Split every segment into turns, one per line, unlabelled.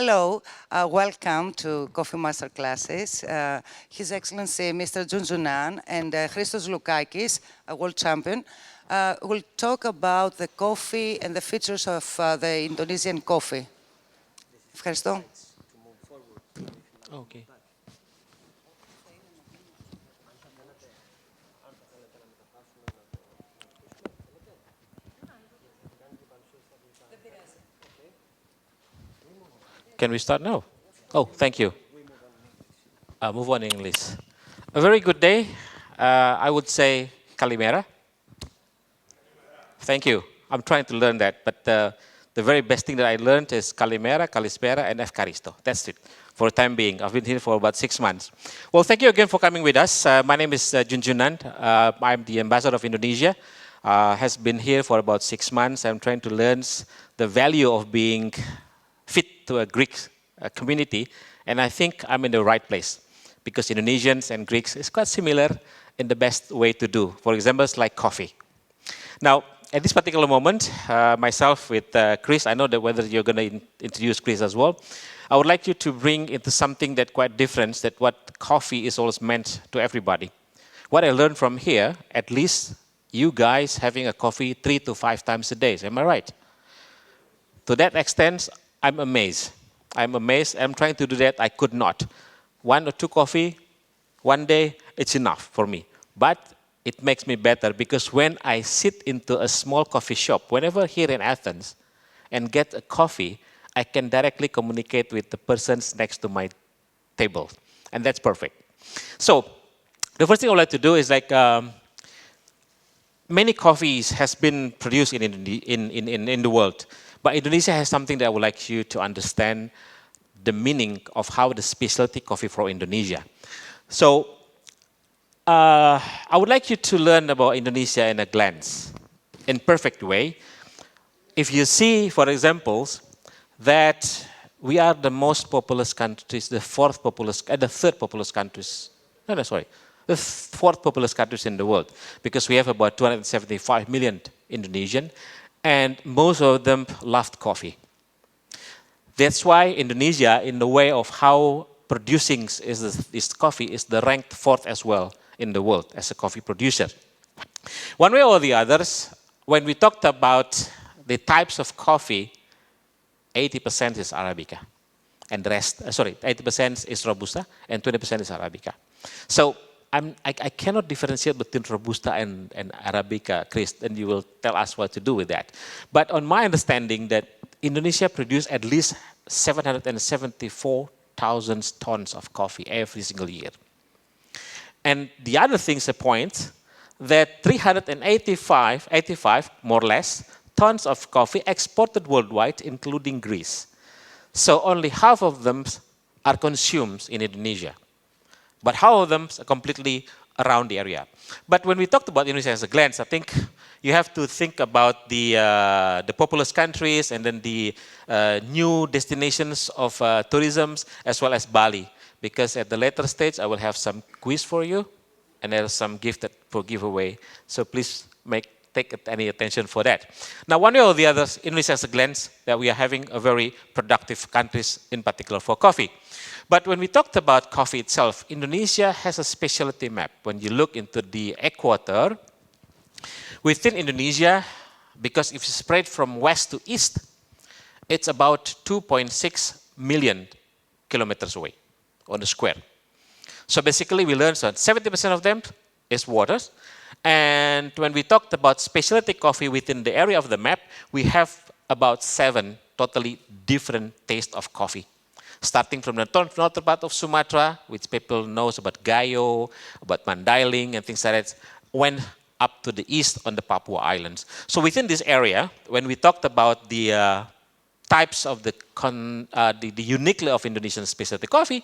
Hello, welcome to Coffee Masterclasses. His Excellency Mr. N.Djundjunan and Christos Lukakis, a world champion, will talk about the coffee and the features of the Indonesian coffee. Ευχαριστώ.
Okay. Can we start now? Oh, thank you. Move on in English. A very good day. I would say Kalimera. Thank you. I'm trying to learn that, but the very best thing that I learned is Kalimera, Kalispera, and Efkaristo. That's it for the time being. I've been here for about 6 months. Well, thank you again for coming with us. My name is N.Djundjunan. I'm the ambassador of Indonesia. Has been here for about 6 months. I'm trying to learn the value of being fit to a Greek community, and I think I'm in the right place because Indonesians and Greeks is quite similar in the best way to do. For example, it's like coffee. Now, at this particular moment, myself with Chris, I know that whether you're going to introduce Chris as well, I would like you to bring into something that quite different, that what coffee is always meant to everybody. What I learned from here, at least you guys having a coffee 3 to 5 times a day. Am I right? To that extent, I'm amazed. I'm amazed. I'm trying to do that. I could not. 1 or 2 coffee, one day, it's enough for me. But it makes me better because when I sit into a small coffee shop, whenever here in Athens, and get a coffee, I can directly communicate with the persons next to my table. And that's perfect. So the first thing I would like to do is like, many coffees has been produced in the world. But Indonesia has something that I would like you to understand the meaning of how the specialty coffee from Indonesia. So I would like you to learn about Indonesia in a glance, in perfect way. If you see, for example, that we are the most populous countries, the third populous countries. The 4th populous countries in the world, because we have about 275 million Indonesian. And most of them loved coffee. That's why Indonesia, in the way of how producing this coffee, is the ranked 4th as well in the world as a coffee producer. One way or the others, when we talked about the types of coffee, 80% is Arabica, and the rest, 80% is Robusta, and 20% is Arabica. So I cannot differentiate between Robusta and Arabica, Chris, and you will tell us what to do with that. But on my understanding that Indonesia produces at least 774,000 tons of coffee every single year. And the other thing is a point that 385, more or less, tons of coffee exported worldwide, including Greece. So only half of them are consumed in Indonesia. But half of them are completely around the area. But when we talked about Indonesia as a glance, I think you have to think about the populous countries and then the new destinations of tourism as well as Bali. Because at the later stage, I will have some quiz for you and there's some gift for giveaway. So please take any attention for that. Now, one way or the other, Indonesia as a glance, that we are having a very productive countries, in particular for coffee. But when we talked about coffee itself, Indonesia has a specialty map. When you look into the equator, within Indonesia, because if you spread from west to east, it's about 2.6 million kilometers away on the square. So basically we learned that 70% of them is waters. And when we talked about specialty coffee within the area of the map, we have about 7 totally different tastes of coffee. Starting from the northern part of Sumatra, which people knows about Gayo, about Mandailing and things like that, went up to the east on the Papua Islands. So within this area, when we talked about the types of the uniquely of Indonesian specialty coffee,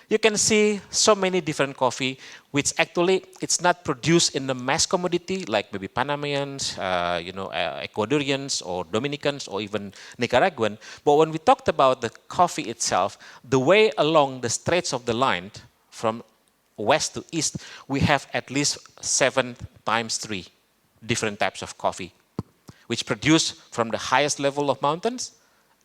you can see so many different coffee, which actually it's not produced in the mass commodity like maybe Panamanians, Ecuadorians or Dominicans or even Nicaraguan. But when we talked about the coffee itself, the way along the Straits of the Line from west to east, we have at least 7 times 3 different types of coffee, which produce from the highest level of mountains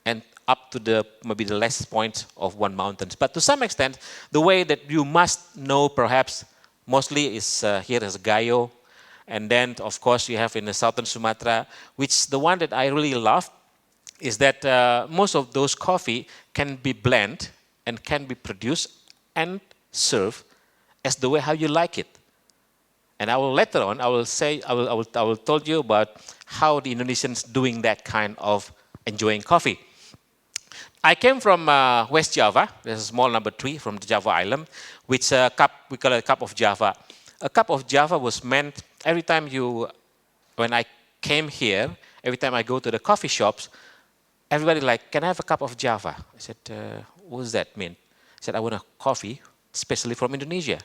and up to the maybe the last point of one mountain. But to some extent, the way that you must know perhaps mostly is here is Gayo, and then of course you have in the southern Sumatra, which the one that I really love is that most of those coffee can be blended and can be produced and served as the way how you like it. And I will later on, I will tell you about how the Indonesians doing that kind of enjoying coffee. I came from West Java. There's a small number 3 from the Java island, which we call it a cup of Java. A cup of Java was meant every time when I came here, every time I go to the coffee shops, everybody like, can I have a cup of Java? I said, what does that mean? I said, I want a coffee, especially from Indonesia.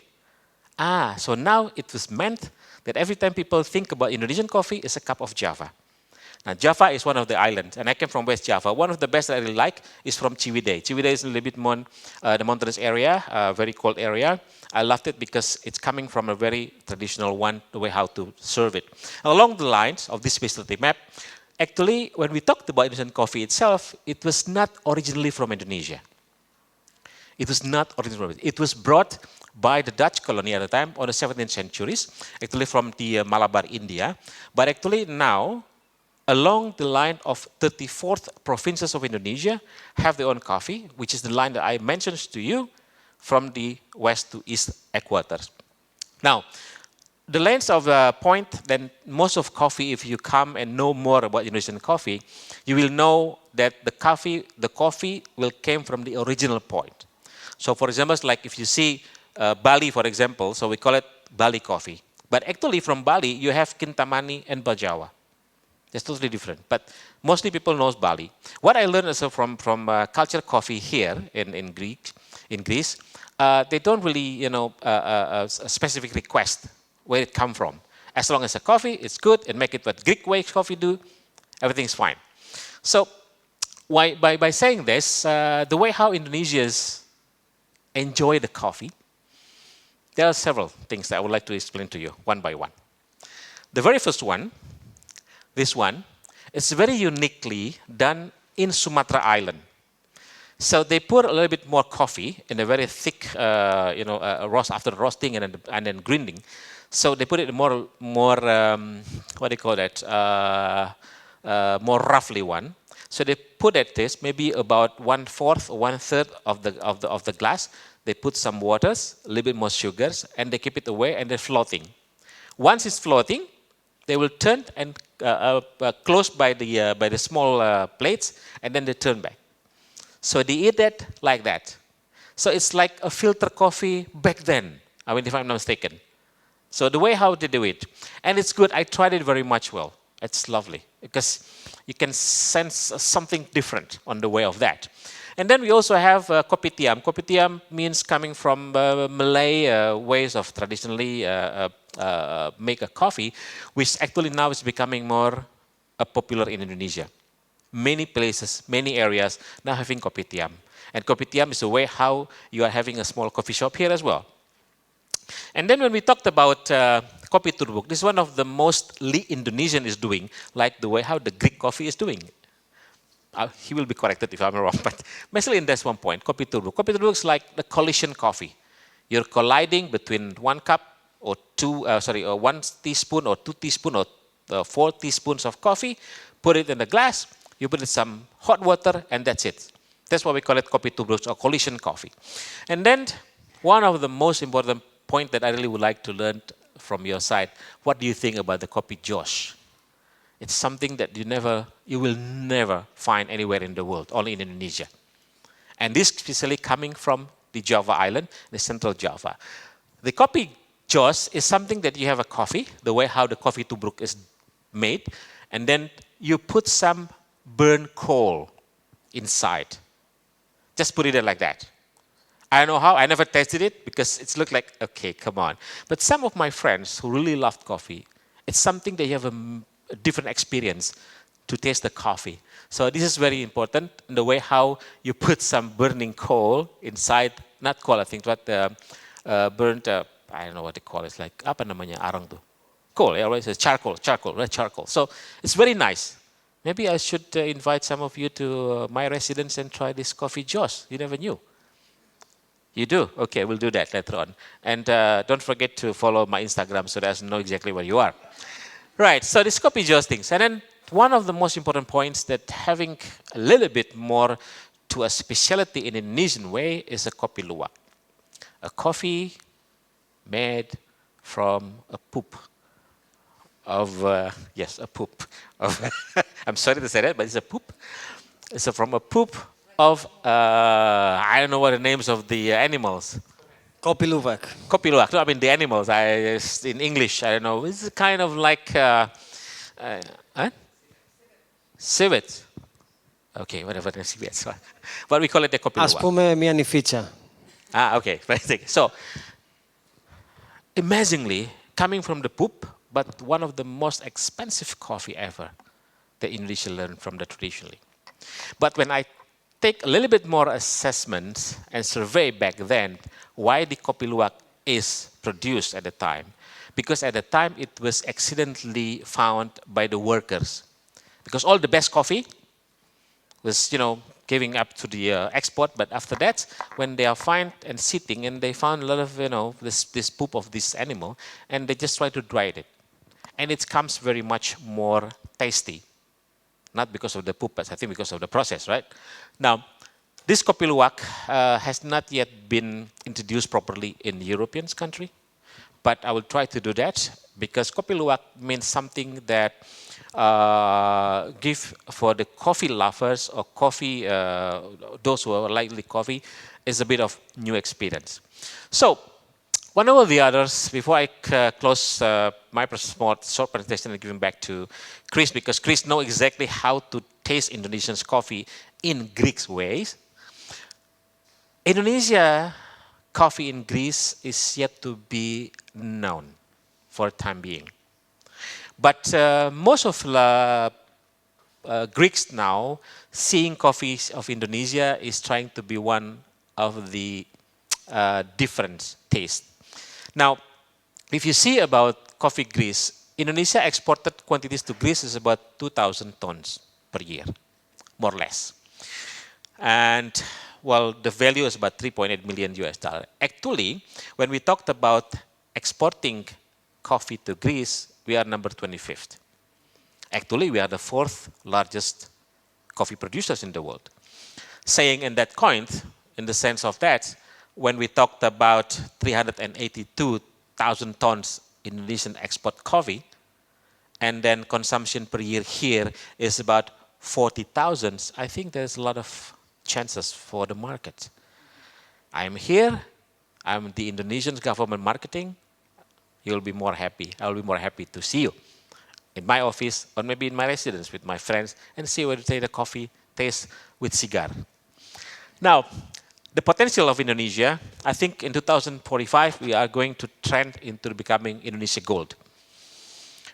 So now it was meant that every time people think about Indonesian coffee, it's a cup of Java. Now, Java is one of the islands, and I came from West Java. One of the best that I really like is from Ciwidey. Ciwidey is a little bit more the mountainous area, very cold area. I loved it because it's coming from a very traditional one, the way how to serve it. Along the lines of this specialty map, actually, when we talked about Indonesian coffee itself, it was not originally from Indonesia. It was not originally. It was brought by the Dutch colony at the time on the 17th centuries, actually from the Malabar, India. But actually now, along the line of 34th provinces of Indonesia have their own coffee, which is the line that I mentioned to you from the west to east equators. Now, the lens of the point, then most of coffee, if you come and know more about Indonesian coffee, you will know that the coffee will came from the original point. So for example, like if you see Bali, for example, so we call it Bali coffee. But actually from Bali, you have Kintamani and Bajawa. That's totally different. But mostly people knows Bali. What I learned also from culture coffee here in Greece, they don't really, specific request where it come from. As long as a coffee is good and make it what Greek way coffee do, everything is fine. So by saying this, the way how Indonesians enjoy the coffee, there are several things that I would like to explain to you one by one. The very first one, this one, is very uniquely done in Sumatra Island. So they put a little bit more coffee in a very thick, roast after roasting and then grinding. So they put it more what do you call that? More roughly one. So they put at this maybe about 1/4 or 1/3 of the glass. They put some waters, a little bit more sugars, and they keep it away and they're floating. Once it's floating, they will turn and close by the small plates, and then they turn back. So they eat that like that. So it's like a filter coffee back then. I mean, if I'm not mistaken. So the way how they do it, and it's good. I tried it very much well. It's lovely because you can sense something different on the way of that. And then we also have kopitiam. Kopitiam means coming from Malay ways of traditionally make a coffee, which actually now is becoming more popular in Indonesia. Many places, many areas now having kopitiam. And kopitiam is a way how you are having a small coffee shop here as well. And then when we talked about kopi turbuk, this is one of the most Indonesian is doing, like the way how the Greek coffee is doing. He will be corrected if I'm wrong, but basically in this one point, kopi turbuk. Kopi turbuk is like the collision coffee. You're colliding between 1 cup or 1 teaspoon or 2 teaspoons or 4 teaspoons of coffee, put it in a glass, you put in some hot water, and that's it. That's why we call it kopi tubruk or collision coffee. And then one of the most important point that I really would like to learn from your side, what do you think about the kopi Josh? It's something that you will never find anywhere in the world, only in Indonesia. And this especially coming from the Java Island, the central Java. The kopi Josh is something that you have a coffee, the way how the kopi tubruk is made, and then you put some burnt coal inside. Just put it there like that. I don't know how, I never tasted it because it's looked like, okay, come on. But some of my friends who really loved coffee, it's something that you have a different experience to taste the coffee. So this is very important, the way how you put some burning coal inside, not coal I think, but burnt, I don't know what they call it, it's like, apa namanya, arang tuh? Coal, yeah, right? It's charcoal. So it's very nice. Maybe I should invite some of you to my residence and try this coffee Joss. You never knew. You do? Okay, we'll do that later on. And don't forget to follow my Instagram so that I know exactly where you are. Right, so this coffee Joss things. And then one of the most important points that having a little bit more to a specialty in Indonesian way is a kopi luwak. A coffee made from a poop of, yes, a poop. Of I'm sorry to say that, but it's a poop. It's from a poop of, I don't know what the names of the animals.
Kopi luwak.
Kopi luwak. No, I mean the animals. In English, I don't know. It's kind of like civet. Okay, whatever the civet. But we call it the kopi luwak.
Ας πούμε μια νηφίτσα.
Okay. So, amazingly, coming from the poop, but one of the most expensive coffee ever that Indonesia learned from the traditionally. But when I take a little bit more assessment and survey back then why the kopi luwak is produced at the time, because at the time it was accidentally found by the workers, because all the best coffee was, giving up to the export, but after that, when they are found and sitting, and they found a lot of, this poop of this animal, and they just try to dry it, and it comes very much more tasty. Not because of the poop, but I think because of the process, right? Now, this kopi luwak has not yet been introduced properly in European country, but I will try to do that because kopi luwak means something that give for the coffee lovers or coffee, those who are likely coffee, is a bit of new experience. So, one over the others, before I close my short presentation and giving back to Chris, because Chris knows exactly how to taste Indonesian coffee in Greek ways. Indonesia coffee in Greece is yet to be known for the time being. But most of the Greeks now, seeing coffee of Indonesia is trying to be one of the different tastes. Now, if you see about coffee Greece, Indonesia exported quantities to Greece is about 2,000 tons per year, more or less. And, well, the value is about 3.8 million US dollar. Actually, when we talked about exporting coffee to Greece, we are number 25th. Actually, we are the 4th largest coffee producers in the world. Saying in that point, in the sense of that, when we talked about 382,000 tons Indonesian export coffee, and then consumption per year here is about 40,000, I think there's a lot of chances for the market. I'm here, I'm the Indonesian government marketing, you'll be more happy. I'll be more happy to see you in my office or maybe in my residence with my friends and see where to take the coffee taste with cigar. Now, the potential of Indonesia, I think in 2045 we are going to trend into becoming Indonesia Gold,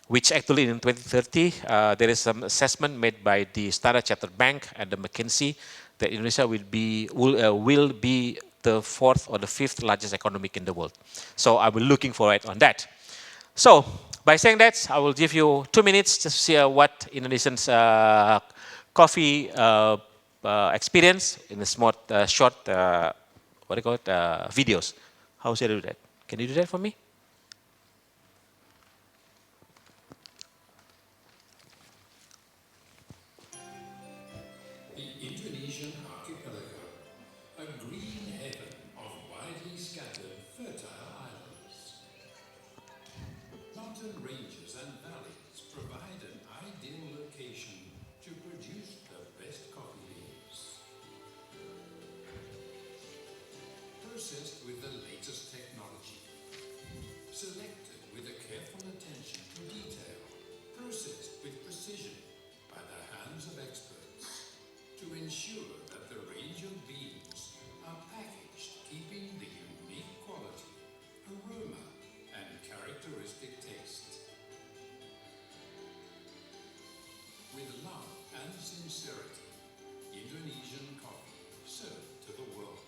which actually in 2030 there is some assessment made by the Standard Chartered Bank and the McKinsey that Indonesia will be the 4th or the 5th largest economy in the world. So I will looking forward on that. So by saying that, I will give you 2 minutes just to see what Indonesians coffee experience in a short, what do you call it, videos. How should I do that? Can you do that for me?
The Indonesian archipelago, a green heaven of widely scattered fertile islands. Mountain ranges and valleys provide an ideal location to produce the best coffee beans. Processed with the latest technology. Selected with a careful attention to detail. Processed with precision by the hands of experts. To ensure that the range of beans are packaged keeping the unique quality, aroma, and characteristic taste. With love and sincerity, Indonesian coffee served to the world.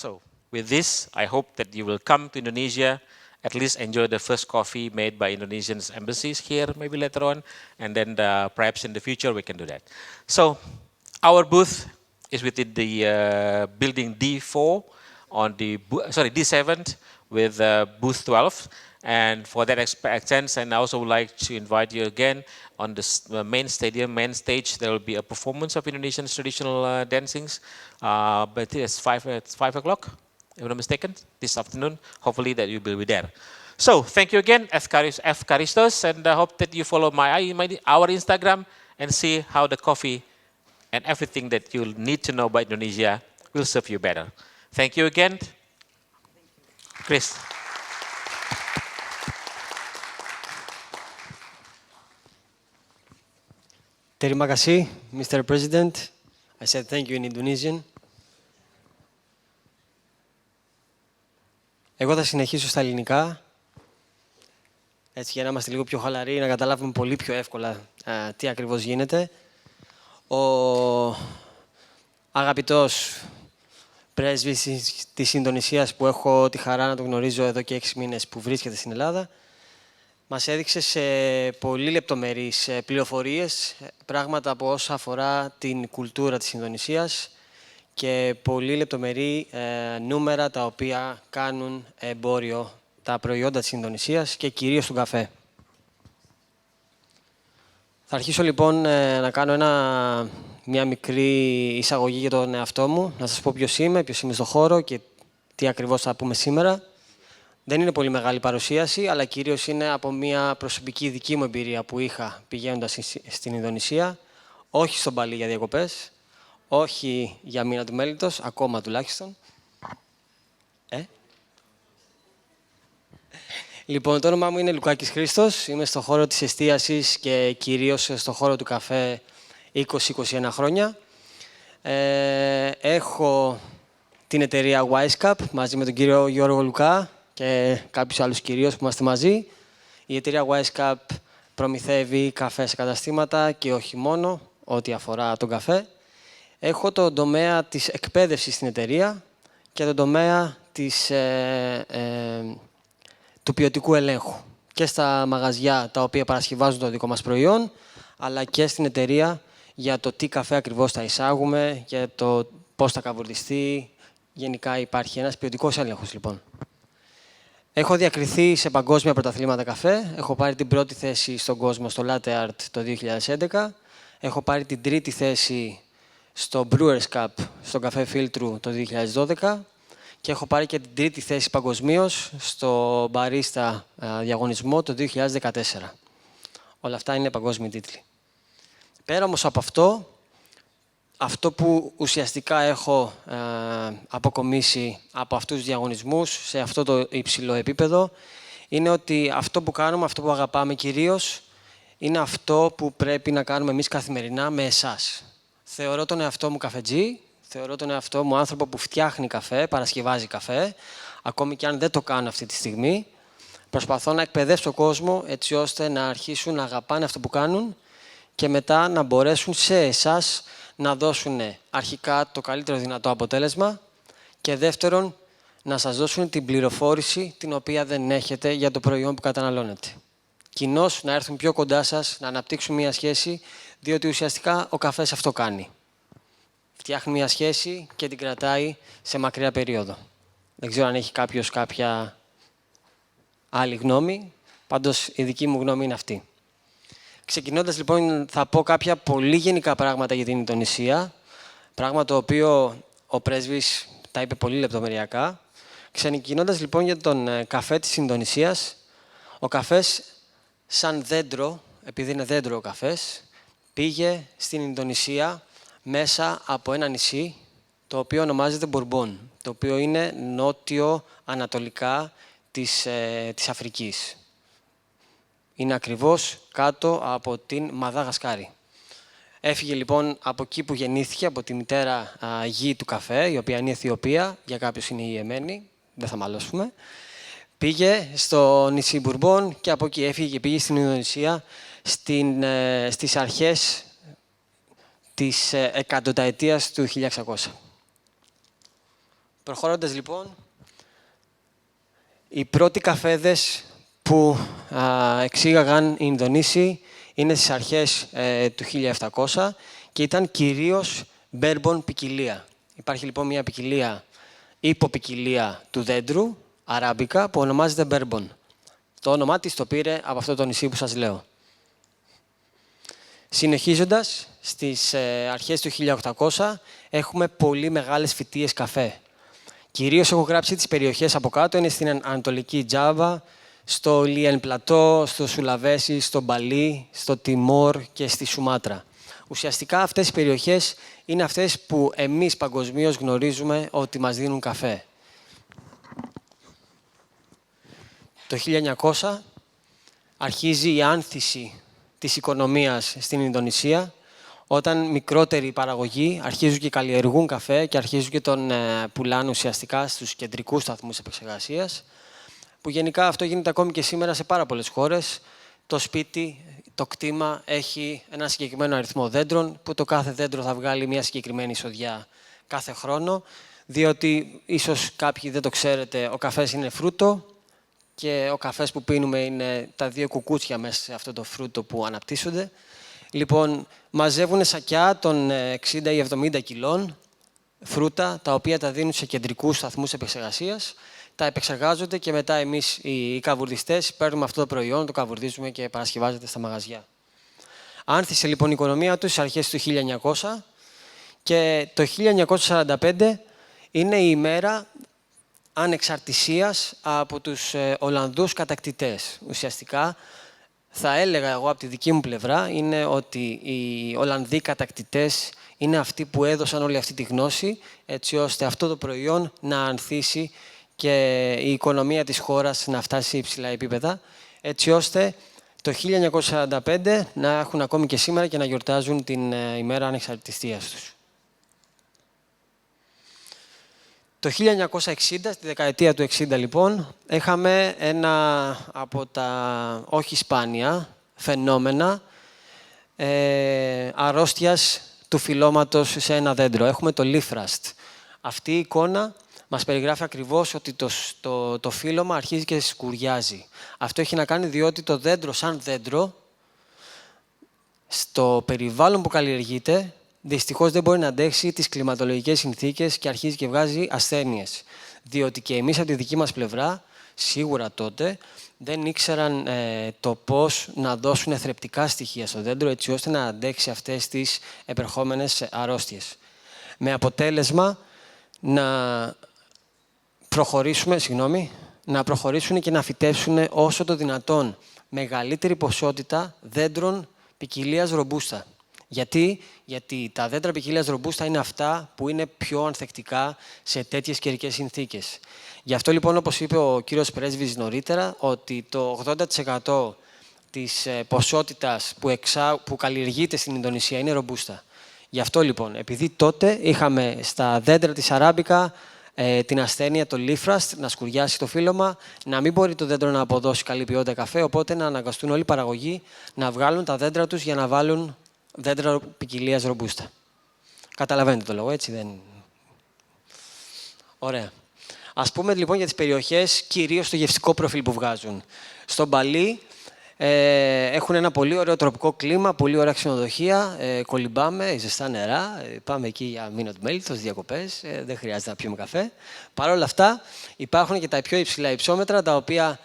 So with this, I hope that you will come to Indonesia, at least enjoy the first coffee made by Indonesian embassies here, maybe later on, and then perhaps in the future we can do that. So our booth is within the building D4 on the D7 with booth 12. And for that extent, and I also would like to invite you again on the main stage. There will be a performance of Indonesian traditional dancings, but it's 5 o'clock, if I'm not mistaken, this afternoon. Hopefully that you will be there. So thank you again, F. Christos, and I hope that you follow our Instagram and see how the coffee and everything that you'll need to know about Indonesia will serve you better. Thank you again. Chris.
Terima kasih, Mr. President. I said thank you in Indonesian. Εγώ θα συνεχίσω στα ελληνικά, έτσι για να είμαστε λίγο πιο χαλαροί, να καταλάβουμε πολύ πιο εύκολα τι ακριβώς γίνεται. Ο αγαπητός πρέσβης της Ινδονησίας, που έχω τη χαρά να τον γνωρίζω εδώ και 6 μήνες που βρίσκεται στην Ελλάδα, μας έδειξε σε πολύ λεπτομερείς πληροφορίες, πράγματα από όσα αφορά την κουλτούρα της Ινδονησίας και πολύ λεπτομερή νούμερα τα οποία κάνουν εμπόριο τα προϊόντα της Ινδονησίας και κυρίως τον καφέ. Θα αρχίσω λοιπόν να κάνω μια μικρή εισαγωγή για τον εαυτό μου, να σας πω ποιος είμαι στο χώρο και τι ακριβώς θα πούμε σήμερα. Δεν είναι πολύ μεγάλη παρουσίαση, αλλά κυρίως είναι από μια προσωπική δική μου εμπειρία που είχα πηγαίνοντας στην Ινδονησία, όχι στον Παλί για διακοπές, όχι για μήνα του μέλητος, ακόμα τουλάχιστον. Λοιπόν, το όνομά μου είναι Λουκάκης Χρήστος, είμαι στον χώρο της εστίασης και κυρίως στον χώρο του καφέ 20-21 χρόνια. Έχω την εταιρεία WiseCup μαζί με τον κύριο Γιώργο Λουκά και κάποιους άλλους κυρίως που είμαστε μαζί. Η εταιρεία WiseCup προμηθεύει καφέ σε καταστήματα και όχι μόνο, ό,τι αφορά τον καφέ. Έχω τον τομέα της εκπαίδευσης στην εταιρεία και τον τομέα του ποιοτικού ελέγχου. Και στα μαγαζιά τα οποία παρασκευάζουν το δικό μας προϊόν, αλλά και στην εταιρεία για το τι καφέ ακριβώς θα εισάγουμε, για το πώς θα καβουρδιστεί. Γενικά υπάρχει ένας ποιοτικός έλεγχος, λοιπόν. Έχω διακριθεί σε παγκόσμια πρωταθλήματα καφέ. Έχω πάρει την πρώτη θέση στον κόσμο στο Latte Art το 2011. Έχω πάρει την τρίτη θέση στο Brewers Cup, στον καφέ φίλτρου το 2012. Και έχω πάρει και την τρίτη θέση παγκοσμίως στο Barista διαγωνισμό το 2014. Όλα αυτά είναι παγκόσμιοι τίτλοι. Πέρα όμως από αυτό που ουσιαστικά έχω αποκομίσει από αυτούς τους διαγωνισμούς σε αυτό το υψηλό επίπεδο είναι ότι αυτό που κάνουμε, αυτό που αγαπάμε κυρίως, είναι αυτό που πρέπει να κάνουμε εμείς καθημερινά με εσάς. Θεωρώ τον εαυτό μου καφετζή, θεωρώ τον εαυτό μου άνθρωπο που φτιάχνει καφέ, παρασκευάζει καφέ, ακόμη και αν δεν το κάνω αυτή τη στιγμή. Προσπαθώ να εκπαιδεύσω τον κόσμο έτσι ώστε να αρχίσουν να αγαπάνε αυτό που κάνουν και μετά να μπορέσουν σε εσάς να δώσουν αρχικά το καλύτερο δυνατό αποτέλεσμα και δεύτερον να σας δώσουν την πληροφόρηση την οποία δεν έχετε για το προϊόν που καταναλώνετε. Κοινώς να έρθουν πιο κοντά σας, να αναπτύξουν μια σχέση, διότι ουσιαστικά ο καφές αυτό κάνει. Φτιάχνει μια σχέση και την κρατάει σε μακριά περίοδο. Δεν ξέρω αν έχει κάποιος κάποια άλλη γνώμη, πάντως η δική μου γνώμη είναι αυτή. Ξεκινώντας λοιπόν θα πω κάποια πολύ γενικά πράγματα για την Ινδονησία, πράγμα το οποίο ο πρέσβης τα είπε πολύ λεπτομεριακά. Ξεκινώντας λοιπόν για τον καφέ της Ινδονησίας, ο καφές σαν δέντρο, επειδή είναι δέντρο ο καφές, πήγε στην Ινδονησία μέσα από ένα νησί, το οποίο ονομάζεται Μπουρμπόν, το οποίο είναι νότιο-ανατολικά της Αφρικής. Είναι ακριβώς κάτω από την Μαδαγασκάρη. Έφυγε λοιπόν από εκεί που γεννήθηκε, από τη μητέρα γη του καφέ, η οποία είναι η Αιθιοπία, για κάποιους είναι η Ιεμένη, δεν θα μαλώσουμε. Πήγε στο νησί Μπουρμπόν και από εκεί έφυγε και πήγε στην Ινδονησία στις αρχές της εκατονταετίας του 1600. Προχωρώντας λοιπόν, οι πρώτοι καφέδες που εξήγαγαν οι Ινδονήσιοι είναι στις αρχές του 1700 και ήταν κυρίως bourbon ποικιλία. Υπάρχει λοιπόν μια ποικιλία, υποποικιλία του δέντρου, αράμπικα, που ονομάζεται bourbon. Το όνομά της το πήρε από αυτό το νησί που σας λέω. Συνεχίζοντας, στις αρχές του 1800 έχουμε πολύ μεγάλες φυτείες καφέ. Κυρίως έχω γράψει τις περιοχές από κάτω, είναι στην Ανατολική Τζάβα, στο Λιεν Πλατό, στο Σουλαβέσι, στο Μπαλί, στο Τιμόρ και στη Σουμάτρα. Ουσιαστικά αυτές οι περιοχές είναι αυτές που εμείς παγκοσμίως γνωρίζουμε ότι μας δίνουν καφέ. Το 1900 αρχίζει η άνθηση της οικονομίας στην Ινδονησία, όταν μικρότεροι παραγωγοί αρχίζουν και καλλιεργούν καφέ και αρχίζουν και τον πουλάνε ουσιαστικά στους κεντρικούς σταθμούς επεξεργασίας, που γενικά αυτό γίνεται ακόμη και σήμερα σε πάρα πολλές χώρες. Το σπίτι, το κτήμα έχει ένα συγκεκριμένο αριθμό δέντρων, που το κάθε δέντρο θα βγάλει μια συγκεκριμένη εισοδιά κάθε χρόνο, διότι ίσως κάποιοι δεν το ξέρετε, ο καφές είναι φρούτο και ο καφές που πίνουμε είναι τα δύο κουκούτσια μέσα σε αυτό το φρούτο που αναπτύσσονται. Λοιπόν, μαζεύουν σακιά των 60 ή 70 κιλών φρούτα, τα οποία τα δίνουν σε κεντρικούς σταθμούς επεξεργασίας, τα επεξεργάζονται και μετά εμείς οι καβουρδιστές παίρνουμε αυτό το προϊόν, το καβουρδίζουμε και παρασκευάζεται στα μαγαζιά. Άνθησε λοιπόν η οικονομία τους στις αρχές του 1900 και το 1945 είναι η ημέρα ανεξαρτησίας από τους Ολλανδούς κατακτητές. Ουσιαστικά, θα έλεγα εγώ από τη δική μου πλευρά, είναι ότι οι Ολλανδοί κατακτητές είναι αυτοί που έδωσαν όλη αυτή τη γνώση, έτσι ώστε αυτό το προϊόν να ανθίσει και η οικονομία της χώρας να φτάσει σε υψηλά επίπεδα, έτσι ώστε το 1945 να έχουν ακόμη και σήμερα και να γιορτάζουν την ημέρα ανεξαρτησίας τους. Το 1960, στη δεκαετία του 60 λοιπόν, είχαμε ένα από τα όχι σπάνια φαινόμενα αρρώστιας του φυλλώματος σε ένα δέντρο. Έχουμε το leaf rust. Αυτή η εικόνα μας περιγράφει ακριβώς ότι το φύλλωμα αρχίζει και σκουριάζει. Αυτό έχει να κάνει διότι το δέντρο σαν δέντρο, στο περιβάλλον που καλλιεργείται, δυστυχώς δεν μπορεί να αντέξει τις κλιματολογικές συνθήκες και αρχίζει και βγάζει ασθένειες. Διότι και εμείς από τη δική μας πλευρά, σίγουρα τότε, δεν ήξεραν το πώς να δώσουν θρεπτικά στοιχεία στο δέντρο, έτσι ώστε να αντέξει αυτές τις επερχόμενες αρρώστιες. Με αποτέλεσμα να προχωρήσουν και να φυτέψουν όσο το δυνατόν μεγαλύτερη ποσότητα δέντρων ποικιλίας ρομπούστα. Γιατί τα δέντρα ποικιλίας ρομπούστα είναι αυτά που είναι πιο ανθεκτικά σε τέτοιες καιρικές συνθήκες. Γι' αυτό λοιπόν, όπως είπε ο κύριος Πρέσβης νωρίτερα, ότι το 80% της ποσότητας που καλλιεργείται στην Ινδονησία είναι ρομπούστα. Γι' αυτό λοιπόν, επειδή τότε είχαμε στα δέντρα της αράμπικα την ασθένεια, το leaf rust, να σκουριάσει το φύλλωμα, να μην μπορεί το δέντρο να αποδώσει καλή ποιότητα καφέ, οπότε να αναγκαστούν όλοι οι παραγωγοί να βγάλουν τα δέντρα τους για να βάλουν δέντρα ποικιλίας ρομπούστα. Καταλαβαίνετε το λόγο, έτσι δεν... Ωραία. Ας πούμε λοιπόν για τις περιοχές, κυρίως το γευστικό προφίλ που βγάζουν. Στο Μπαλί έχουν ένα πολύ ωραίο τροπικό κλίμα, πολύ ωραία ξενοδοχεία, κολυμπάμε, ζεστά νερά, πάμε εκεί για μήνα του μέληθος, διακοπές, δεν χρειάζεται να πιούμε καφέ. Παρ' όλα αυτά υπάρχουν και τα πιο υψηλά υψόμετρα, τα οποία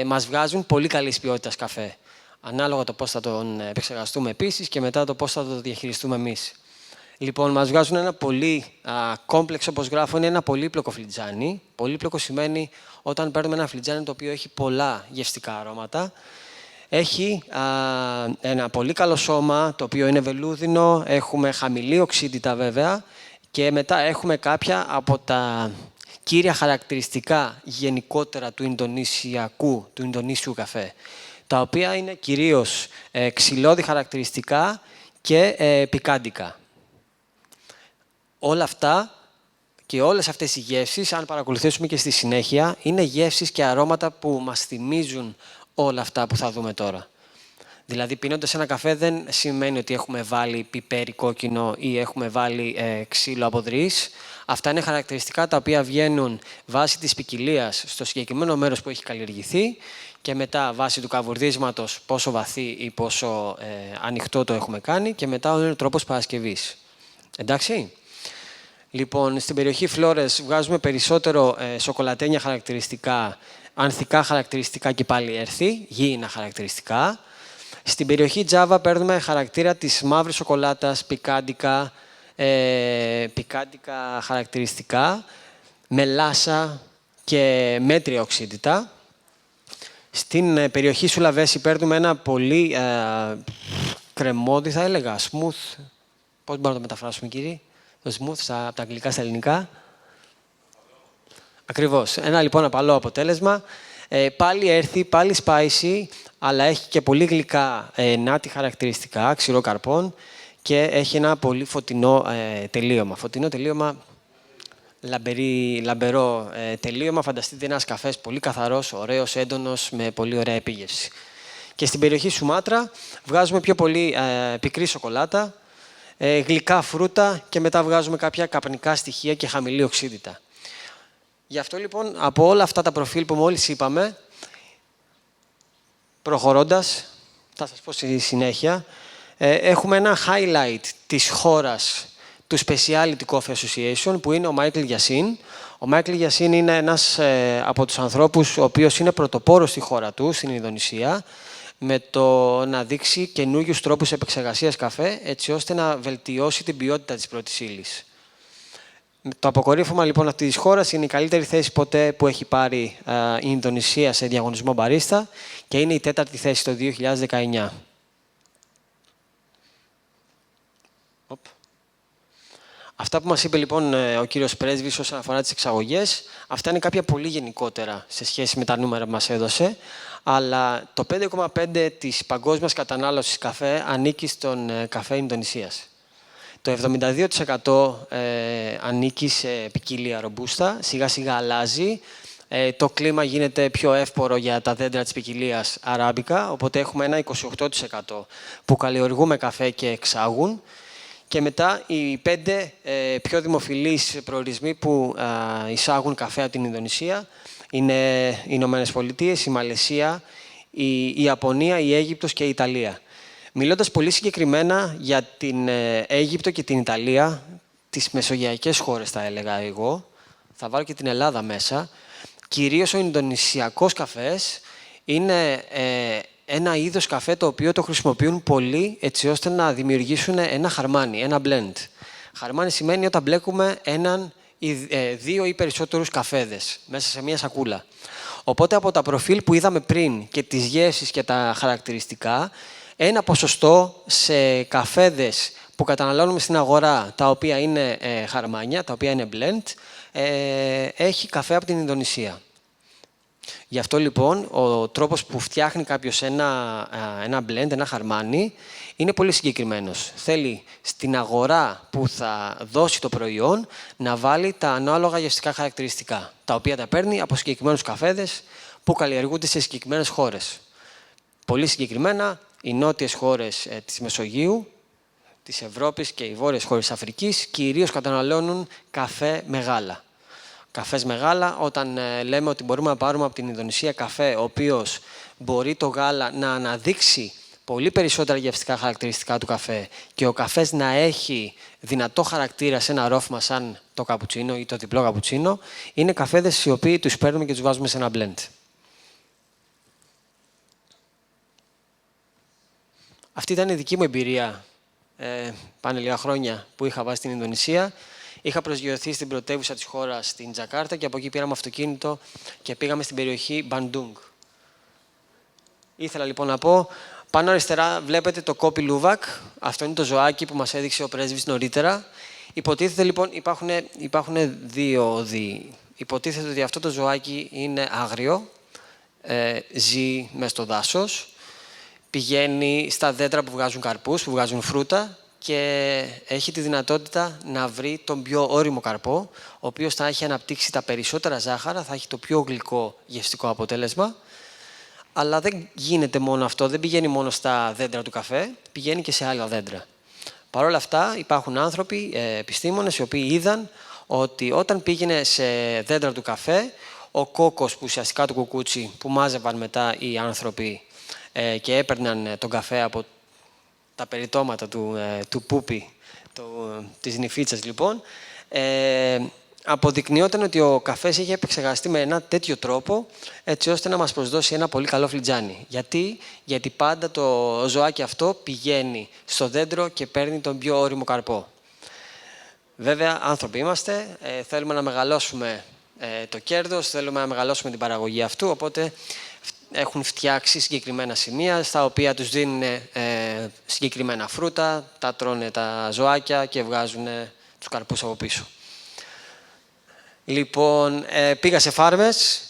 μας βγάζουν πολύ καλής ποιότητας καφέ. Ανάλογα το πώς θα τον επεξεργαστούμε επίσης και μετά το πώς θα το διαχειριστούμε εμείς. Λοιπόν, μας βγάζουν ένα πολύ κόμπλεξο, όπως γράφω, είναι ένα πολύπλοκο φλιτζάνι. Πολύπλοκο σημαίνει όταν παίρνουμε ένα φλιτζάνι το οποίο έχει πολλά γευστικά αρώματα. Έχει ένα πολύ καλό σώμα, το οποίο είναι βελούδινο, έχουμε χαμηλή οξύτητα βέβαια και μετά έχουμε κάποια από τα κύρια χαρακτηριστικά γενικότερα του Ινδονήσιου καφέ, τα οποία είναι κυρίως ξυλώδη χαρακτηριστικά και πικάντικα. Όλα αυτά και όλες αυτές οι γεύσεις, αν παρακολουθήσουμε και στη συνέχεια, είναι γεύσεις και αρώματα που μας θυμίζουν όλα αυτά που θα δούμε τώρα. Δηλαδή, πίνοντας ένα καφέ δεν σημαίνει ότι έχουμε βάλει πιπέρι κόκκινο ή έχουμε βάλει ξύλο από δρύς. Αυτά είναι χαρακτηριστικά τα οποία βγαίνουν βάσει της ποικιλίας στο συγκεκριμένο μέρος που έχει καλλιεργηθεί και μετά βάσει του καβουρδίσματος πόσο βαθύ ή πόσο ανοιχτό το έχουμε κάνει και μετά είναι ο τρόπος παρασκευής. Εντάξει. Λοιπόν, στην περιοχή Φλόρες βγάζουμε περισσότερο σοκολατένια χαρακτηριστικά, ανθικά χαρακτηριστικά και πάλι έρθει, γήινα χαρακτηριστικά. Στην περιοχή Τζάβα παίρνουμε χαρακτήρα της μαύρης σοκολάτας, πικάντικα χαρακτηριστικά, μελάσα και μέτρια οξύτητα. Στην περιοχή Σουλαβέση παίρνουμε ένα πολύ κρεμόδι, θα έλεγα, smooth. Πώς μπορούμε να το μεταφράσουμε, κύριε? Το smooth από τα αγγλικά στα ελληνικά. Ακριβώς. Ένα λοιπόν απαλό αποτέλεσμα. Πάλι έρθει, πάλι spicy, αλλά έχει και πολύ γλυκά νάτι χαρακτηριστικά, ξηρό καρπών και έχει ένα πολύ φωτεινό τελείωμα. Φωτεινό τελείωμα, λαμπερό τελείωμα. Φανταστείτε ένας καφές πολύ καθαρός, ωραίος, έντονος, με πολύ ωραία επίγευση. Και στην περιοχή Σουμάτρα βγάζουμε πιο πολύ πικρή σοκολάτα, γλυκά φρούτα και μετά βγάζουμε κάποια καπνικά στοιχεία και χαμηλή οξύτητα. Γι' αυτό λοιπόν από όλα αυτά τα προφίλ που μόλις είπαμε, προχωρώντας, θα σας πω στη συνέχεια, έχουμε ένα highlight της χώρας του Specialty Coffee Association που είναι ο Μάικλ Γιασίν. Ο Μάικλ Γιασίν είναι ένας από τους ανθρώπους ο οποίος είναι πρωτοπόρος στη χώρα του, στην Ινδονησία, με το να δείξει καινούριους τρόπους επεξεργασίας καφέ, έτσι ώστε να βελτιώσει την ποιότητα της πρώτης ύλης. Το αποκορύφωμα λοιπόν αυτής της χώρας είναι η καλύτερη θέση ποτέ που έχει πάρει η Ινδονησία σε διαγωνισμό μπαρίστα και είναι η 4η θέση το 2019. Αυτά που μας είπε λοιπόν ο κύριος Πρέσβης όσον αφορά τις εξαγωγές, αυτά είναι κάποια πολύ γενικότερα σε σχέση με τα νούμερα που μας έδωσε, αλλά το 5,5% της παγκόσμιας κατανάλωσης καφέ ανήκει στον καφέ Ινδονησίας. Το 72% ανήκει σε ποικιλία ρομπούστα, σιγά σιγά αλλάζει. Το κλίμα γίνεται πιο εύπορο για τα δέντρα της ποικιλίας αράμπικα, οπότε έχουμε ένα 28% που καλλιεργούμε καφέ και εξάγουν. Και μετά οι 5 πιο δημοφιλείς προορισμοί που εισάγουν καφέ από την Ινδονησία είναι οι Ηνωμένες Πολιτείες, η Μαλαισία, η Ιαπωνία, η Αίγυπτος και η Ιταλία. Μιλώντας πολύ συγκεκριμένα για την Αίγυπτο και την Ιταλία, τις μεσογειακές χώρες θα έλεγα εγώ, θα βάλω και την Ελλάδα μέσα, κυρίως ο Ινδονησιακός καφές είναι ένα είδος καφέ το οποίο το χρησιμοποιούν πολύ έτσι ώστε να δημιουργήσουν ένα χαρμάνι, ένα blend. Χαρμάνι σημαίνει όταν μπλέκουμε έναν, 2 ή περισσότερους καφέδες μέσα σε μία σακούλα. Οπότε από τα προφίλ που είδαμε πριν και τις γεύσεις και τα χαρακτηριστικά, ένα ποσοστό σε καφέδες που καταναλώνουμε στην αγορά, τα οποία είναι χαρμάνια, τα οποία είναι blend, έχει καφέ από την Ινδονησία. Γι' αυτό λοιπόν ο τρόπος που φτιάχνει κάποιος ένα blend, ένα χαρμάνι, είναι πολύ συγκεκριμένος. Θέλει στην αγορά που θα δώσει το προϊόν να βάλει τα ανάλογα γευστικά χαρακτηριστικά, τα οποία τα παίρνει από συγκεκριμένους καφέδες που καλλιεργούνται σε συγκεκριμένες χώρες. Πολύ συγκεκριμένα, οι νότιες χώρες της Μεσογείου, της Ευρώπης και οι βόρειες χώρες της Αφρικής κυρίως καταναλώνουν καφέ μεγάλα. Καφές μεγάλα, όταν λέμε ότι μπορούμε να πάρουμε από την Ινδονησία καφέ, ο οποίος μπορεί το γάλα να αναδείξει πολύ περισσότερα γευστικά χαρακτηριστικά του καφέ και ο καφές να έχει δυνατό χαρακτήρα σε ένα ρόφημα σαν το καπουτσίνο ή το διπλό καπουτσίνο, είναι καφέδες οι οποίοι τους παίρνουμε και τους βάζουμε σε ένα blend. Αυτή ήταν η δική μου εμπειρία, πάνε λίγα χρόνια που είχα πάει στην Ινδονησία. Είχα προσγειωθεί στην πρωτεύουσα της χώρας, στην Τζακάρτα, και από εκεί πήραμε αυτοκίνητο και πήγαμε στην περιοχή Μπαντούγκ. Ήθελα λοιπόν να πω, πάνω αριστερά βλέπετε το κόπι λούβακ, αυτό είναι το ζωάκι που μας έδειξε ο πρέσβης νωρίτερα. Υποτίθεται λοιπόν, υπάρχουν δύο οδοί. Υποτίθεται ότι αυτό το ζωάκι είναι άγριο, ζει μες στο δάσος, πηγαίνει στα δέντρα που βγάζουν καρπούς, που βγάζουν φρούτα, και έχει τη δυνατότητα να βρει τον πιο ώριμο καρπό, ο οποίος θα έχει αναπτύξει τα περισσότερα ζάχαρα, θα έχει το πιο γλυκό γευστικό αποτέλεσμα. Αλλά δεν γίνεται μόνο αυτό, δεν πηγαίνει μόνο στα δέντρα του καφέ, πηγαίνει και σε άλλα δέντρα. Παρ' όλα αυτά υπάρχουν άνθρωποι, επιστήμονες, οι οποίοι είδαν ότι όταν πήγαινε σε δέντρα του καφέ, ο κόκκος που ουσιαστικά το κουκούτσι που μάζευαν μετά οι άνθρωποι και έπαιρναν τον καφέ από τα περιτώματα του πούπι, της νυφίτσας λοιπόν, αποδεικνύονταν ότι ο καφές είχε επεξεργαστεί με ένα τέτοιο τρόπο έτσι ώστε να μας προσδώσει ένα πολύ καλό φλιτζάνι. Γιατί πάντα το ζωάκι αυτό πηγαίνει στο δέντρο και παίρνει τον πιο ώριμο καρπό. Βέβαια, άνθρωποι είμαστε, θέλουμε να μεγαλώσουμε το κέρδος, θέλουμε να μεγαλώσουμε την παραγωγή αυτού, οπότε έχουν φτιάξει συγκεκριμένα σημεία στα οποία τους δίνουν συγκεκριμένα φρούτα, τα τρώνε τα ζωάκια και βγάζουν τους καρπούς από πίσω. Λοιπόν, πήγα σε φάρμες,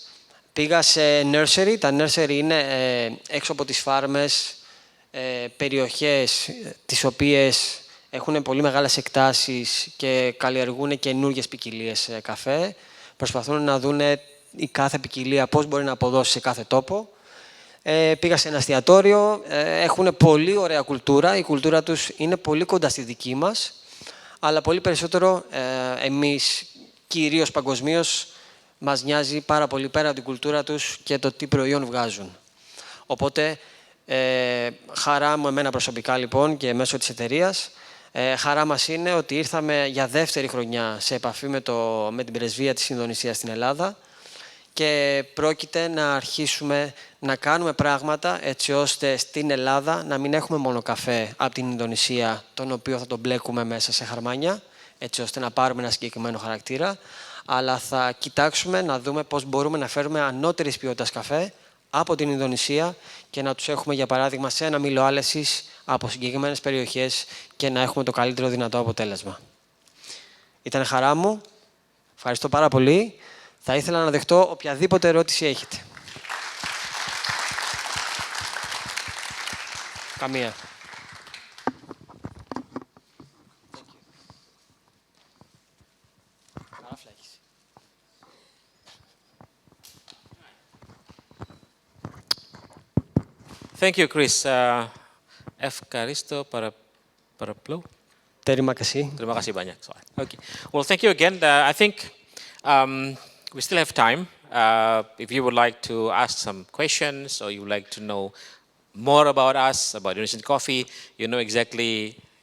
πήγα σε nursery. Τα nursery είναι έξω από τις φάρμες περιοχές τις οποίες έχουν πολύ μεγάλες εκτάσεις και καλλιεργούν καινούργιες ποικιλίες καφέ. Προσπαθούν να δουν η κάθε ποικιλία πώς μπορεί να αποδώσει σε κάθε τόπο. Πήγα σε ένα εστιατόριο, έχουν πολύ ωραία κουλτούρα, η κουλτούρα τους είναι πολύ κοντά στη δική μας, αλλά πολύ περισσότερο εμείς, κυρίως παγκοσμίως, μας νοιάζει πάρα πολύ πέρα από την κουλτούρα τους και το τι προϊόν βγάζουν. Οπότε, χαρά μου εμένα προσωπικά λοιπόν και μέσω της εταιρείας, χαρά μας είναι ότι ήρθαμε για δεύτερη χρονιά σε επαφή με την πρεσβεία της Ινδονησίας στην Ελλάδα και πρόκειται να αρχίσουμε να κάνουμε πράγματα έτσι ώστε στην Ελλάδα να μην έχουμε μόνο καφέ από την Ινδονησία, τον οποίο θα τον μπλέκουμε μέσα σε χαρμάνια, έτσι ώστε να πάρουμε ένα συγκεκριμένο χαρακτήρα, αλλά θα κοιτάξουμε να δούμε πώς μπορούμε να φέρουμε ανώτερης ποιότητας καφέ από την Ινδονησία και να τους έχουμε, για παράδειγμα, σε ένα μήλο άλεσης από συγκεκριμένες περιοχές και να έχουμε το καλύτερο δυνατό αποτέλεσμα. Ήταν χαρά μου. Ευχαριστώ πάρα πολύ. Θα ήθελα να δεχτώ οποιαδήποτε ερώτηση έχετε. Καμία.
Thank you, Chris. Ευχαριστώ παραπλώ.
Terima kasih.
Terima kasih banyak. Okay. Well, thank you again. I think we still have time. If you would like to ask some questions or you would like to know more about us, about Indonesian coffee, you know exactly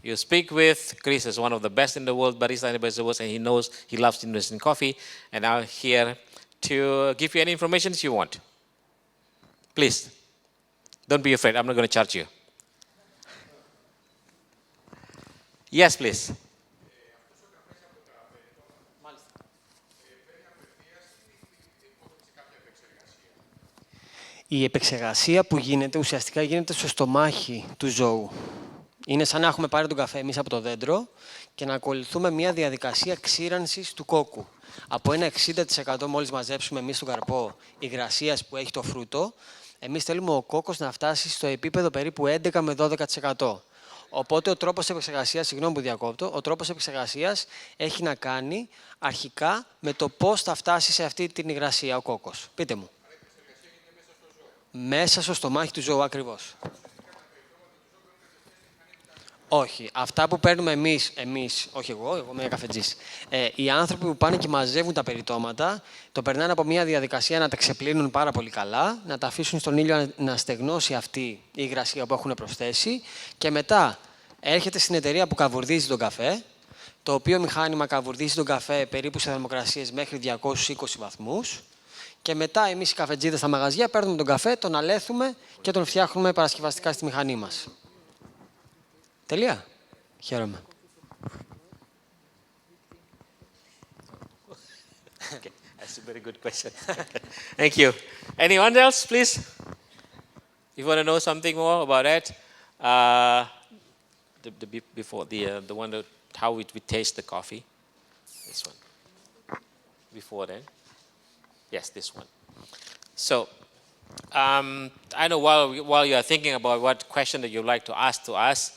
you speak with. Chris is one of the best in the world, barista in the best in the world, and he knows he loves Indonesian coffee. And I'm here to give you any information you want. Please, don't be afraid. I'm not going to charge you. Yes, please.
Η επεξεργασία που γίνεται ουσιαστικά γίνεται στο στομάχι του ζώου. Είναι σαν να έχουμε πάρει τον καφέ εμείς από το δέντρο και να ακολουθούμε μια διαδικασία ξύρανσης του κόκκου. Από ένα 60% μόλις μαζέψουμε εμείς τον καρπό υγρασίας που έχει το φρούτο, εμείς θέλουμε ο κόκκος να φτάσει στο επίπεδο περίπου 11 με 12%. Οπότε ο τρόπος επεξεργασίας, συγγνώμη που διακόπτω, ο τρόπος επεξεργασίας έχει να κάνει αρχικά με το πώς θα φτάσει σε αυτή την υγρασία ο κόκκος. Πείτε μου. Μέσα στο στομάχι του ζώου, ακριβώς. Όχι. Αυτά που παίρνουμε εμείς, όχι εγώ είμαι καφετζής, οι άνθρωποι που πάνε και μαζεύουν τα περιτώματα, το περνάνε από μια διαδικασία να τα ξεπλύνουν πάρα πολύ καλά, να τα αφήσουν στον ήλιο να στεγνώσει αυτή η υγρασία που έχουν προσθέσει και μετά έρχεται στην εταιρεία που καβουρδίζει τον καφέ, το οποίο μηχάνημα καβουρδίζει τον καφέ περίπου σε θερμοκρασίες μέχρι 220 βαθμούς και μετά εμείς οι καφετζίδες στα μαγαζιά παίρνουμε τον καφέ, τον αλέθουμε και τον φτιάχνουμε παρασκευαστικά στη μηχανή μας. Τελεία. Χαίρομαι.
Okay, that's a very good question. Thank you. Anyone else, please? If you want to know something more about that, the one that how we taste the coffee. This one. Before then. Yes, this one. So, I know while you are thinking about what question that you'd like to ask to us,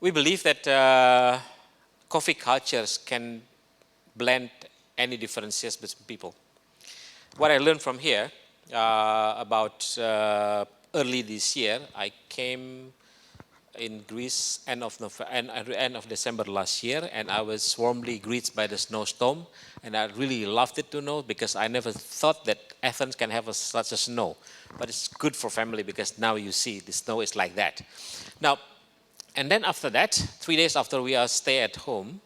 we believe that coffee cultures can blend any differences between people. What I learned from here about early this year. I came in Greece end of December last year, and I was warmly greeted by the snowstorm, and I really loved it to know, because I never thought that Athens can have such a snow. But it's good for family, because now you see the snow is like that. Now, and then after that, 3 days after we are stay at home,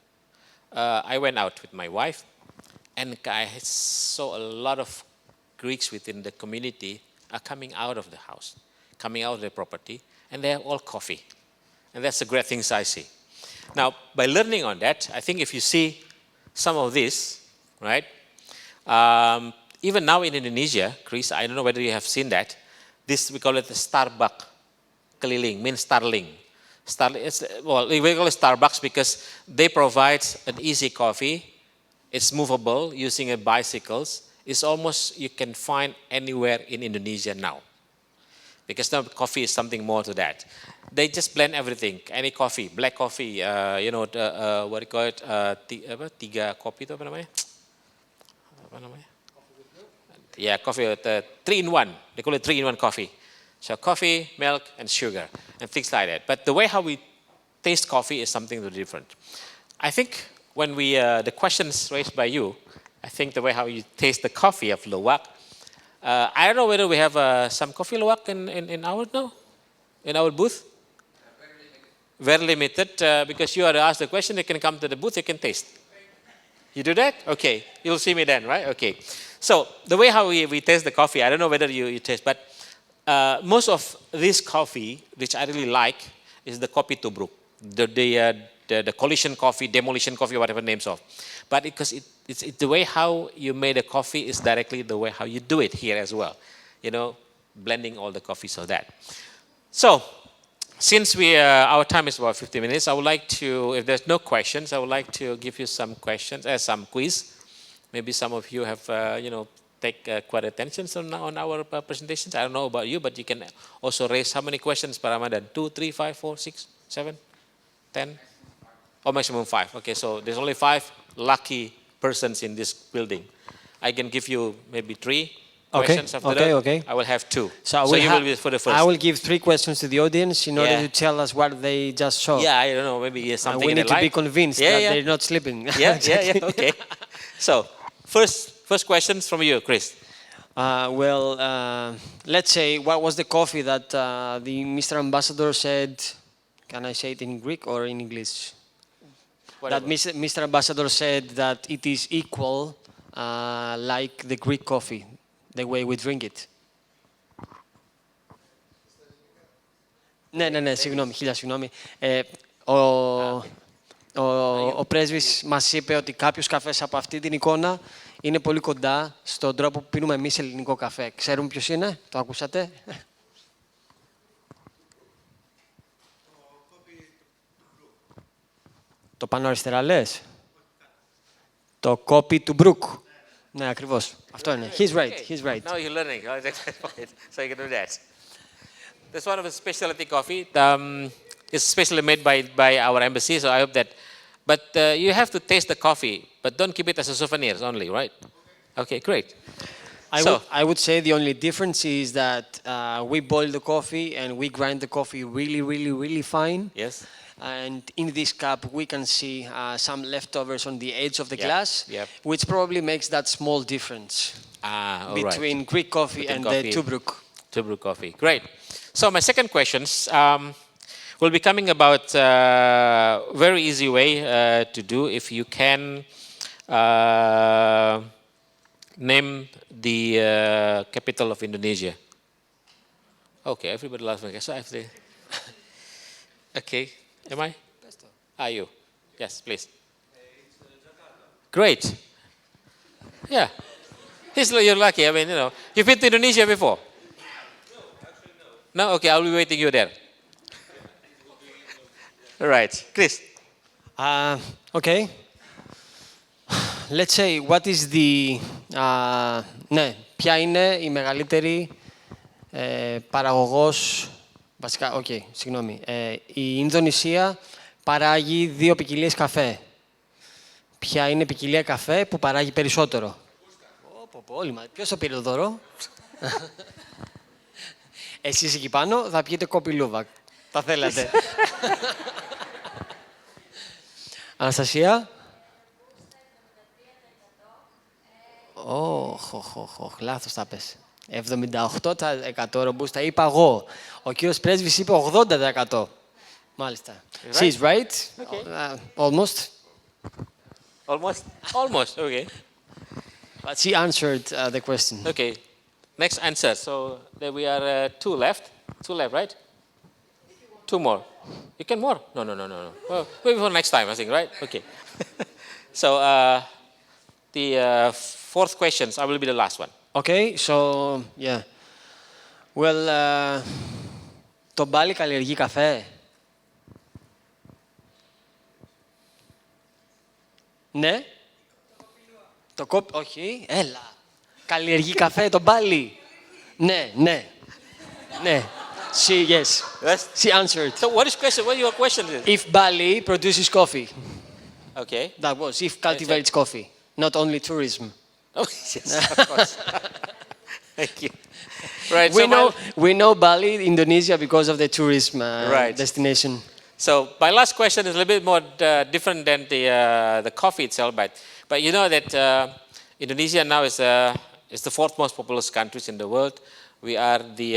I went out with my wife, and I saw a lot of Greeks within the community are coming out of the house, coming out of their property, and they have all coffee. And that's the great things I see. Now, by learning on that, I think if you see some of this, right? Even now in Indonesia, Chris, I don't know whether you have seen that. This, we call it the Starbucks keliling, means Starling. Well, we call it Starbucks because they provide an easy coffee. It's movable using bicycles. It's almost you can find anywhere in Indonesia now. Because now coffee is something more to that. They just blend everything. Any coffee, black coffee, what do you call it? Tiga kopi itu apa namanya? Apa namanya? Yeah, coffee, 3-in-1. They call it 3-in-1 coffee. So coffee, milk, and sugar, and things like that. But the way how we taste coffee is something different. I think when the questions raised by you, I think the way how you taste the coffee of Luwak, I don't know whether we have some coffee Luwak in our booth. Very limited, because you are to ask the question, they can come to the booth, they can taste. You do that? Okay, you'll see me then, right? Okay. So the way how we taste the coffee, I don't know whether you taste, but most of this coffee, which I really like, is the kopi tubruk, the collision coffee, demolition coffee, whatever names of. But because it's the way how you made the coffee is directly the way how you do it here as well. You know, blending all the coffees so that. So, since our time is about 50 minutes, I would like to, if there's no questions, I would like to give you some questions, some quiz. Maybe some of you have, take quite attention on our presentations. I don't know about you, but you can also raise how many questions per Ramadan? 2, 3, 5, 4, 6, 7, 10? Or maximum 5. Okay, so there's only 5 lucky persons in this building. I can give you maybe 3 questions after that.
Okay.
I will have 2.
So
you will be for the first.
I will give 3 questions to the audience in order to tell us what they just saw.
Yeah, I don't know, maybe something
we need to be convinced that they're not sleeping.
Yeah, okay. So, first questions from you, Chris.
Let's say, what was the coffee that the Mr. Ambassador said, can I say it in Greek or in English? Whatever. That Mr. Ambassador said that it is equal like the Greek coffee, the way we drink it. Ναι, συγγνώμη. Ο πρέσβης μας είπε ότι κάποιος καφές από αυτή την εικόνα είναι πολύ κοντά στον τρόπο που πίνουμε εμείς ελληνικό καφέ. Ξέρουμε ποιος είναι, το ακούσατε? Το πάνω αριστερά λες? Το κόπι του Μπρουκ. Ναι, ακριβώς. Αυτό είναι. He's right.
Now you're learning. So you can do that. That's one of the specialty coffee. It's specially made by our embassy, so I hope that. But you have to taste the coffee, but don't keep it as a souvenir only, right? Okay, great.
I would say the only difference is that we boil the coffee and we grind the coffee really, really, really fine.
Yes.
And in this cup, we can see some leftovers on the edge of the glass, which probably makes that small difference between Greek coffee and the Tubruk.
Tubruk coffee. Great. So my second questions will be coming about very easy way to do. If you can name the capital of Indonesia. Okay, everybody loves me. So I have to. Okay. Am I? Are you? Yes, please. Great. Yeah. You're lucky. I mean, you've been to Indonesia before? No, actually no. No? Okay, I'll be waiting you there. All right. Chris.
Okay. Let's say, what is the... ποια είναι η μεγαλύτερη παραγωγός... Βασικά, συγγνώμη. Η Ινδονησία παράγει 2 ποικιλίες καφέ. Ποια είναι η ποικιλία καφέ που παράγει περισσότερο? Ποιος το πήρε το δώρο? Εσείς εκεί πάνω θα πιείτε κοπηλούβα. Τα θέλατε. Αναστασία. Ωχ, λάθος τα πες. 78% ρομπούστα είπα εγώ. Ο κύριος πρέσβης είπε 80%. Μάλιστα. She's right.
Okay.
Almost.
Almost, okay.
But she answered the question.
Okay, next answer. So there we are two left, right? Two more. You can more? No. Well, maybe for next time, I think, right? Okay. So the fourth questions, I will be the last one.
Okay, so yeah. Well, το Μπάλι καλλιεργεί καφέ. Ναι. Όχι, έλα. Καλλιεργεί καφέ το Μπάλι. Ναι. Yes. She answered.
So what is your question?
If Bali produces coffee.
Okay.
That was, if cultivates coffee, not only tourism.
Oh, yes, of course. Thank you. Right.
We know Bali, Indonesia, because of the tourism destination.
So my last question is a little bit more different than the coffee itself, but you know that Indonesia now is the fourth most populous country in the world. We are the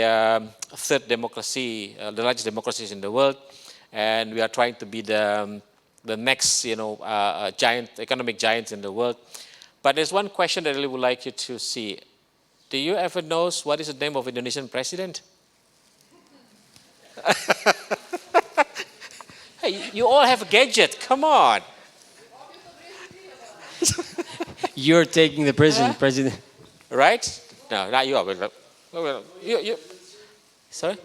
third democracy, the largest democracies in the world, and we are trying to be the next, economic giants in the world. But there's one question that I really would like you to see. Do you ever know what is the name of Indonesian president? Hey, you all have a gadget. Come on.
You're taking the president.
Right? No, not you are. You. Sorry?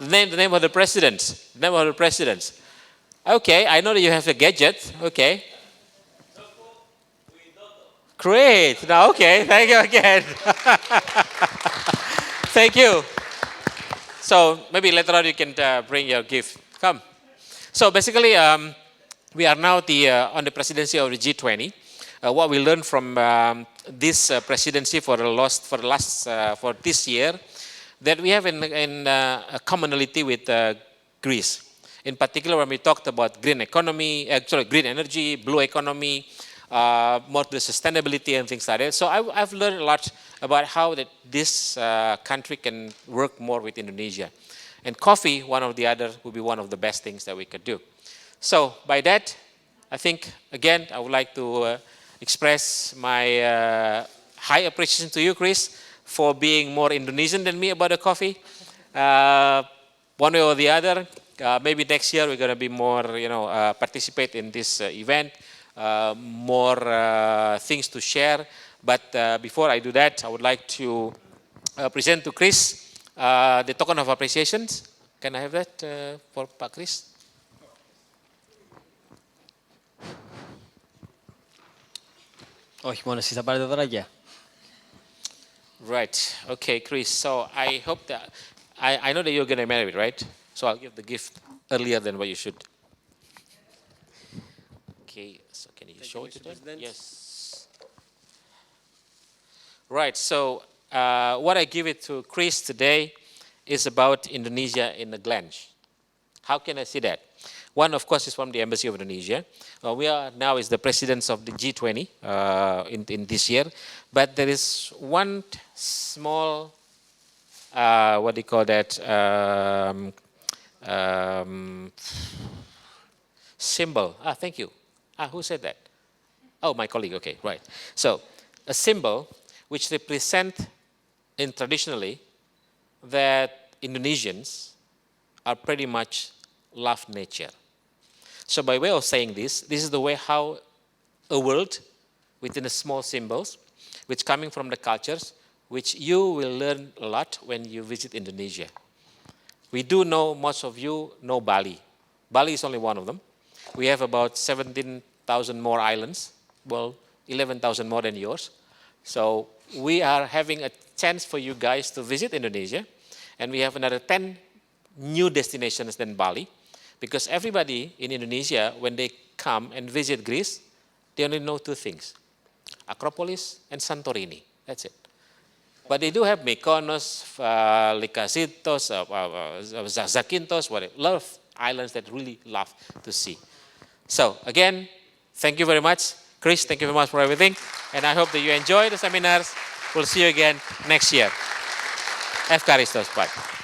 The name of the president. The name of the president. Okay, I know that you have a gadget. Okay. Great. Now, okay. Thank you again. Thank you. So maybe later on you can bring your gift. Come. So basically, we are now on the presidency of the G20. What we learned from this presidency for this year, that we have a commonality with Greece. In particular, when we talked about green energy, blue economy, more to the sustainability and things like that. So I've learned a lot about how that this country can work more with Indonesia. And coffee, one of the other, would be one of the best things that we could do. So by that, I think, again, I would like to express my high appreciation to you, Chris, for being more Indonesian than me about the coffee. One way or the other, maybe next year we're going to be more, participate in this event, more things to share. But before I do that, I would like to present to Chris the token of appreciation. Can I have that for Pak Chris?
Όχι μόνο εσείς θα πάρετε δωράκια.
Right. Okay, Chris. So I hope that I know that you're getting married, right? So I'll give the gift earlier than what you should. Okay. So can you show it to them? Yes. Right. So what I give it to Chris today is about Indonesia in a glance. How can I see that? One, of course, is from the Embassy of Indonesia. We are now is the presidents of the G20 in this year. But there is one small, what do you call that, symbol. Thank you. Who said that? Oh, my colleague. Okay, right. So a symbol which represents traditionally that Indonesians are pretty much love nature. So by way of saying this is the way how a world within the small symbols, which coming from the cultures, which you will learn a lot when you visit Indonesia. We do know, most of you know Bali. Bali is only one of them. We have about 17,000 more islands, well, 11,000 more than yours. So we are having a chance for you guys to visit Indonesia, and we have another 10 new destinations than Bali. Because everybody in Indonesia, when they come and visit Greece, they only know two things, Acropolis and Santorini. That's it. But they do have Mykonos, Lycasitos, Zakynthos, whatever. A lot of islands that really love to see. So again, thank you very much. Chris, thank you very much for everything. And I hope that you enjoy the seminars. We'll see you again next year. Ευχαριστώ. Bye.